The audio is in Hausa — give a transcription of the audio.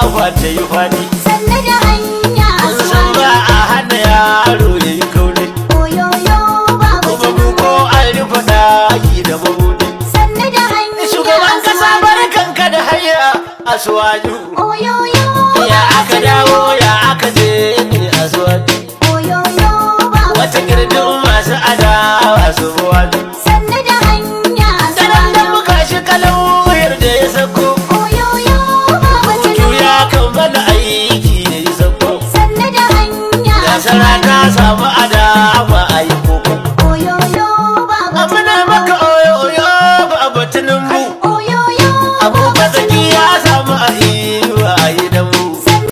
kafa ta yi fadi sanne da hanya san ba a hana yaro ya yi kaune oyoyo babu kuma ko an rufe daki da mabuɗi sanne da hanya shugaban kasa barkanka da hanya asuwaju oyoyo ya aka dawo ya aka je asuwaju oyoyo babu wata girdin